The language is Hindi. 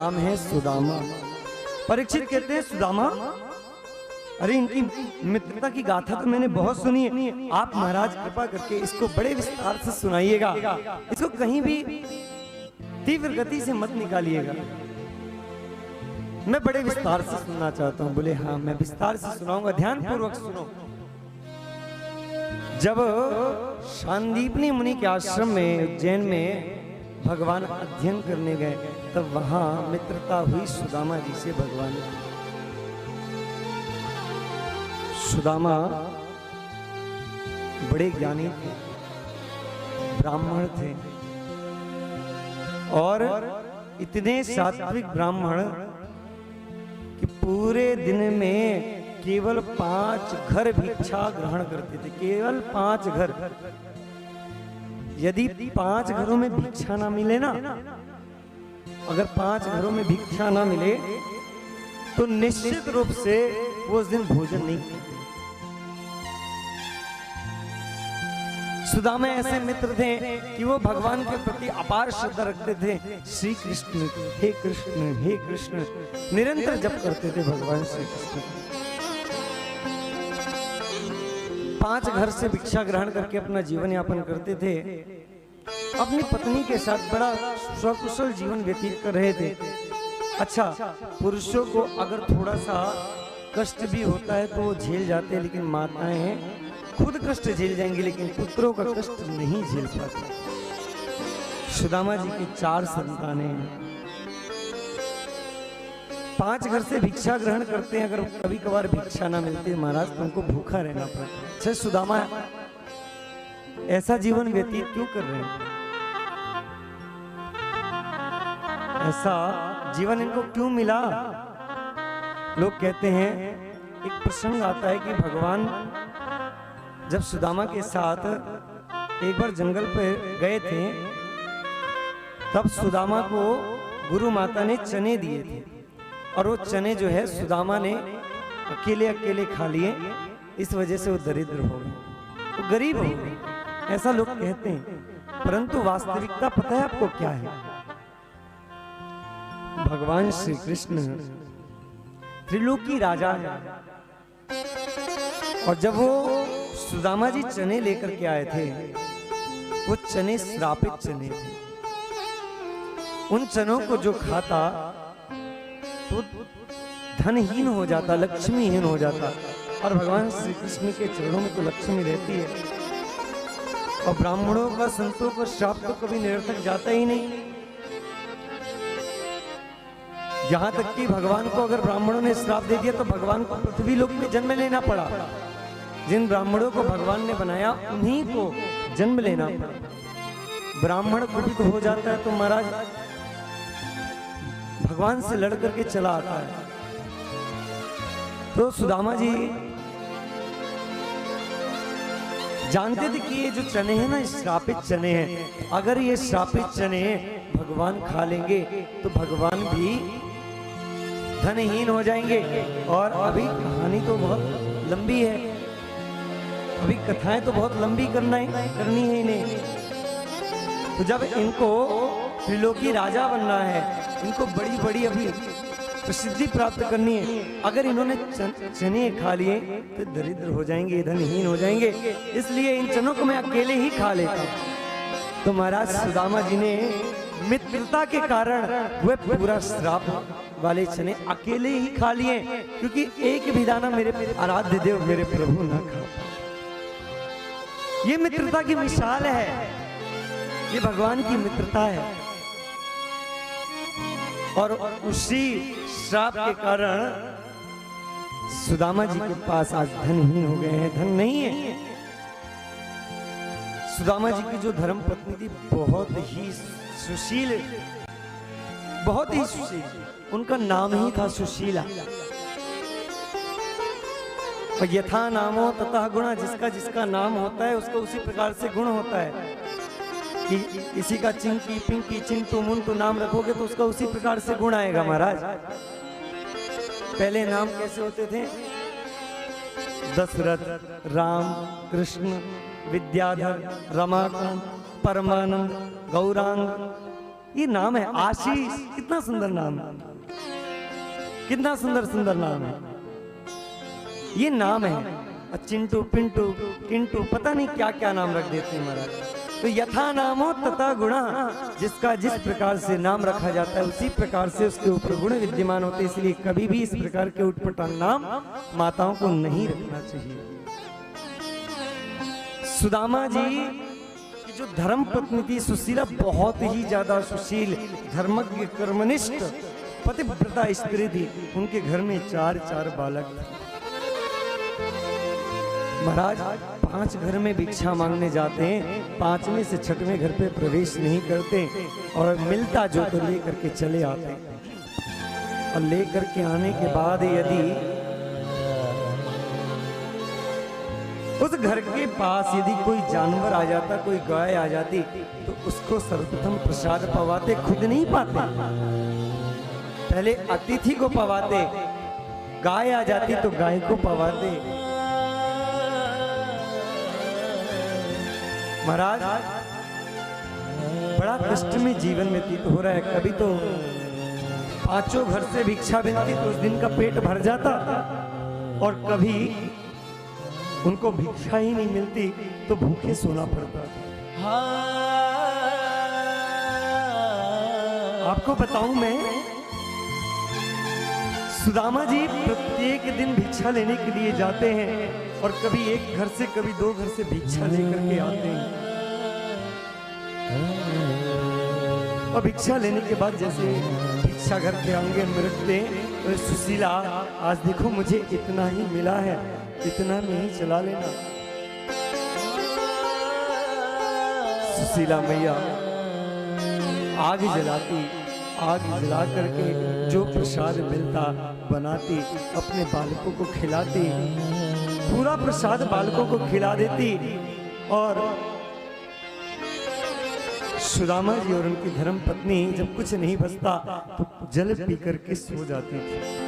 नाम है सुदामा। परीक्षित कहते हैं सुदामा, अरे इनकी मित्रता की गाथा तो मैंने बहुत सुनी है, आप महाराज कृपा करके इसको बड़े विस्तार से सुनाइएगा, इसको कहीं भी तीव्र गति से मत निकालिएगा, मैं बड़े विस्तार से सुनना चाहता हूं। बोले हाँ मैं विस्तार से सुनाऊंगा, ध्यान पूर्वक सुनो। जब शांदीपनी मुनि के आश्रम में उज्जैन में भगवान अध्ययन करने गए तब वहां मित्रता हुई सुदामा जी से। भगवान सुदामा बड़े ज्ञानी थे, ब्राह्मण थे और इतने सात्विक ब्राह्मण कि पूरे दिन में केवल 5 घर भिक्षा ग्रहण करते थे, केवल 5 घर। यदि 5 घरों में भिक्षा ना मिले ना, अगर 5 घरों में भिक्षा ना मिले तो निश्चित रूप से वो उस दिन भोजन नहीं करते। सुदामा ऐसे मित्र थे कि वो भगवान के प्रति अपार श्रद्धा रखते थे। श्री कृष्ण हे कृष्ण हे कृष्ण निरंतर जप करते थे भगवान श्री कृष्ण। 5 घर से भिक्षा ग्रहण करके अपना जीवन यापन करते थे। अपनी पत्नी के साथ बड़ा सकुशल जीवन व्यतीत कर रहे थे। अच्छा, पुरुषों को अगर थोड़ा सा कष्ट भी होता है तो वो झेल जाते हैं, लेकिन माताएं खुद कष्ट झेल जाएंगी लेकिन पुत्रों का कष्ट नहीं झेल पाते। सुदामा जी की 4 संतानें हैं, 5 घर से भिक्षा ग्रहण करते हैं। अगर कभी कभार भिक्षा ना मिलती महाराज तो उनको भूखा रहना पड़ता। अच्छा, सुदामा ऐसा जीवन व्यतीत क्यों कर रहे हैं, ऐसा जीवन इनको क्यों मिला? लोग कहते हैं, एक प्रसंग आता है कि भगवान जब सुदामा के साथ एक बार जंगल पे गए थे तब सुदामा को गुरु माता ने चने दिए थे और वो चने जो है सुदामा ने अकेले अकेले खा लिए, इस वजह से वो दरिद्र हो गए, वो गरीब हो गए, ऐसा लोग कहते हैं। परंतु वास्तविकता पता है आपको क्या है? भगवान श्री कृष्ण त्रिलोकी राजा है और जब वो सुदामा जी चने लेकर के आए थे, वो चने श्रापित चने थे। उन चनों को जो खाता तो धनहीन हो जाता, लक्ष्मीहीन हो जाता। और भगवान श्री कृष्ण के चरणों में तो लक्ष्मी रहती है और ब्राह्मणों का, संतों का श्राप तो कभी निरर्थक जाता ही नहीं। यहां तक कि भगवान को अगर ब्राह्मणों ने श्राप दे दिया तो भगवान को पृथ्वी लोक में जन्म लेना पड़ा। जिन ब्राह्मणों को भगवान ने बनाया उन्हीं को जन्म लेना पड़ा। ब्राह्मण कुपित हो जाता है तो महाराज भगवान से लड़ करके चला आता है। तो सुदामा जी जानते थे कि ये जो चने हैं ना, श्रापित चने हैं, अगर ये श्रापित चने भगवान खा लेंगे तो भगवान भी धनहीन हो जाएंगे। और अभी कहानी तो बहुत लंबी है, अभी कथाएं तो बहुत लंबी करनी है इन्हें। तो जब इनको त्रिलोकी राजा बनना है, इनको बड़ी बड़ी अभी प्रसिद्धि प्राप्त करनी है, अगर इन्होंने चने खा लिए तो दरिद्र हो जाएंगे, धनहीन हो जाएंगे, इसलिए इन चनों को मैं अकेले ही खा लेता हूं। तो महाराज सुदामा जी ने मित्रता के कारण वह पूरा श्राप वाले चने अकेले ही खा लिए, क्योंकि एक भी दाना मेरे आराध्य देव मेरे प्रभु ना खा। ये मित्रता की मिसाल है, ये भगवान की मित्रता है। और उसी श्राप के कारण सुदामा जी के पास आज धनहीन हो गए हैं, धन नहीं है। सुदामा जी की जो धर्म पत्नी थी बहुत ही सुशील, बहुत ही सुशील, उनका नाम ही था सुशीला। यथा नामो तथा गुण, जिसका जिसका नाम होता है उसका उसी प्रकार से गुण होता है। कि किसी का चिंकी पिंकी चिंटू मुंटू नाम रखोगे तो उसका उसी प्रकार से गुण आएगा महाराज। पहले नाम कैसे होते थे? दशरथ, राम, कृष्ण, विद्याधर, रमाकांत, परमानंद, गौरांग, ये नाम है आशीष, कितना सुंदर नाम है, कितना सुंदर सुंदर नाम है। ये नाम है चिंटू, पिंटू, किंटू, पता नहीं क्या क्या नाम रख देते हैं महाराज। तो यथा नामो तथा गुणा, जिसका जिस प्रकार से नाम रखा जाता है उसी प्रकार से उसके ऊपर गुण विद्यमान होते, इसलिए कभी भी इस प्रकार के उटपटांग नाम माताओं को नहीं रखना चाहिए। सुदामा जी की जो धर्म पत्नी थी सुशीला, बहुत ही ज्यादा सुशील, धर्मज्ञ, कर्मनिष्ठ, पतिव्रता स्त्री थी। उनके घर में 4 बालक थे। महाराज 5 घर में भिक्षा मांगने जाते हैं, 5वें से 6वें घर पे प्रवेश नहीं करते और मिलता जो तो लेकर के चले आते हैं। और लेकर के आने के बाद यदि उस घर के पास यदि कोई जानवर आ जाता, कोई गाय आ जाती, तो उसको सर्वप्रथम प्रसाद पवाते, खुद नहीं पाते, पहले अतिथि को पवाते। गाय आ जाती तो गाय को पवाते। महाराज बड़ा कष्ट में जीवन व्यतीत हो रहा है। कभी तो 5 घर से भिक्षा मिलती तो उस दिन का पेट भर जाता, और कभी उनको भिक्षा ही नहीं मिलती तो भूखे सोना पड़ता। आपको बताऊं मैं, सुदामा जी प्रत्येक दिन भिक्षा लेने के लिए जाते हैं, और कभी 1 घर से कभी 2 घर से भिक्षा लेकर के आते हैं। और भिक्षा लेने के बाद जैसे भिक्षा घर के आंगन में रखते हैं, तो सुशीला, आज देखो मुझे इतना ही मिला है, इतना में ही चला लेना। सुशीला मैया आग जलाती, आग जला करके जो प्रसाद मिलता बनाती, अपने बालकों को खिलाती, पूरा प्रसाद बालकों को खिला देती। और सुदामा जी और उनकी धर्म पत्नी जब कुछ नहीं बचता तो जल पी करके सो जाती थी।